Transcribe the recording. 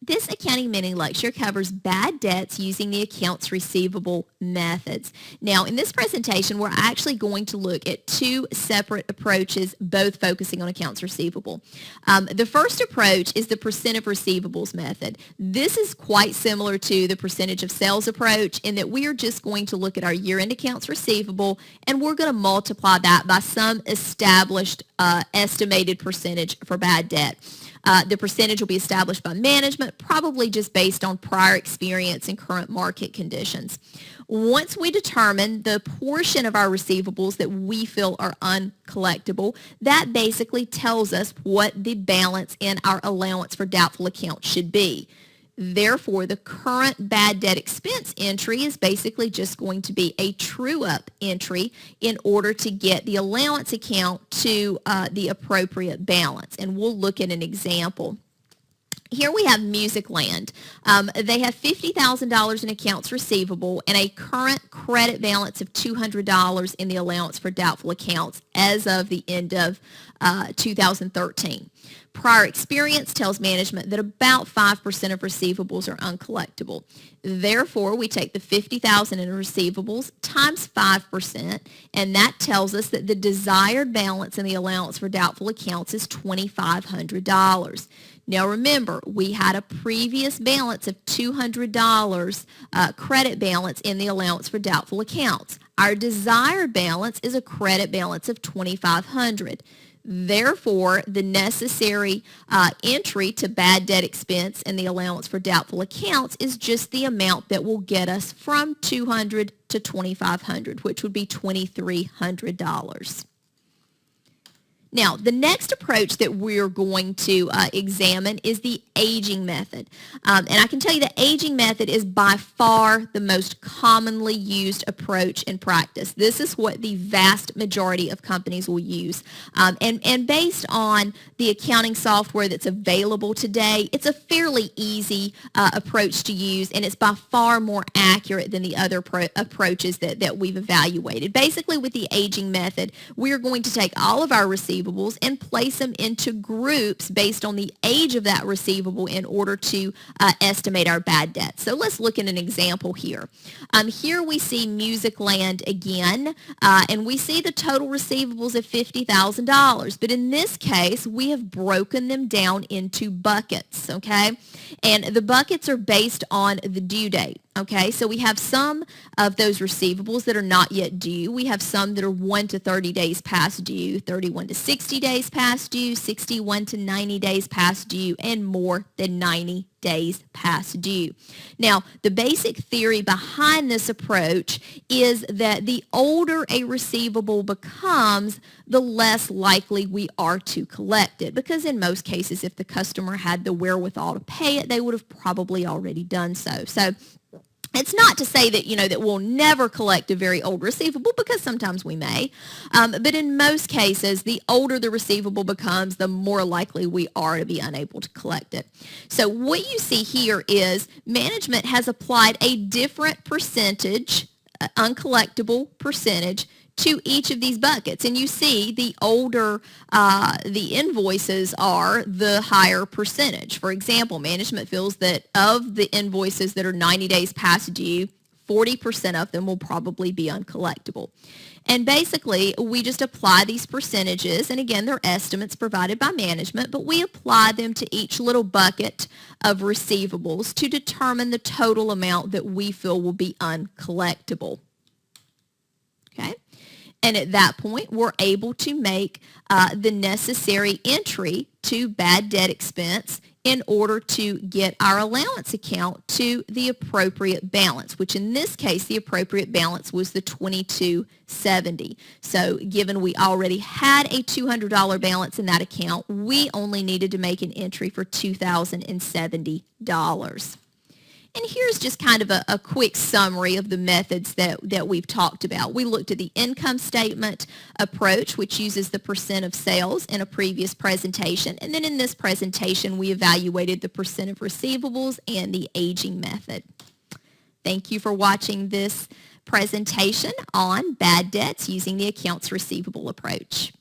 This accounting mini lecture covers bad debts using the accounts receivable methods. Now, in this presentation, we're actually going to look at two separate approaches, both focusing on accounts receivable. The first approach is the percent of receivables method. This is quite similar to the percentage of sales approach in that we are just going to look at our year-end accounts receivable and we're going to multiply that by some established estimated percentage for bad debt. The percentage will be established by management, probably just based on prior experience and current market conditions. Once we determine the portion of our receivables that we feel are uncollectible, that basically tells us what the balance in our allowance for doubtful accounts should be. Therefore, the current bad debt expense entry is basically just going to be a true-up entry in order to get the allowance account to the appropriate balance. And we'll look at an example. Here we have Musicland. They have $50,000 in accounts receivable and a current credit balance of $200 in the allowance for doubtful accounts as of the end of 2013. Prior experience tells management that about 5% of receivables are uncollectible. Therefore, we take the $50,000 in receivables times 5%, and that tells us that the desired balance in the allowance for doubtful accounts is $2,500. Now remember, we had a previous balance of $200 credit balance in the allowance for doubtful accounts. Our desired balance is a credit balance of $2,500. Therefore, the necessary entry to bad debt expense and the allowance for doubtful accounts is just the amount that will get us from $200 to $2,500, which would be $2,300. Now, the next approach that we're going to examine is the aging method. And I can tell you the aging method is by far the most commonly used approach in practice. This is what the vast majority of companies will use. And based on the accounting software that's available today, it's a fairly easy approach to use, and it's by far more accurate than the other approaches that we've evaluated. Basically, with the aging method, we're going to take all of our receivables and place them into groups based on the age of that receivable in order to estimate our bad debt. So let's look at an example here. Here we see Musicland again, and we see the total receivables of $50,000. But in this case, we have broken them down into buckets, okay? And the buckets are based on the due date. Okay, so we have some of those receivables that are not yet due. We have some that are 1 to 30 days past due, 31 to 60 days past due, 61 to 90 days past due, and more than 90 days past due. Now, the basic theory behind this approach is that the older a receivable becomes, the less likely we are to collect it, because in most cases, if the customer had the wherewithal to pay it, they would have probably already done so. So it's not to say that, that we'll never collect a very old receivable, because sometimes we may. But in most cases, the older the receivable becomes, the more likely we are to be unable to collect it. So what you see here is management has applied a different percentage, uncollectible percentage, to each of these buckets. And you see the older the invoices are, the higher percentage. For example, management feels that of the invoices that are 90 days past due, 40% of them will probably be uncollectible. And basically, we just apply these percentages, and again, they're estimates provided by management, but we apply them to each little bucket of receivables to determine the total amount that we feel will be uncollectible. Okay? And at that point, we're able to make the necessary entry to bad debt expense in order to get our allowance account to the appropriate balance, which in this case, the appropriate balance was the $2,270. So given we already had a $200 balance in that account, we only needed to make an entry for $2,070. And here's just kind of a quick summary of the methods that we've talked about. We looked at the income statement approach, which uses the percent of sales in a previous presentation. And then in this presentation, we evaluated the percent of receivables and the aging method. Thank you for watching this presentation on bad debts using the accounts receivable approach.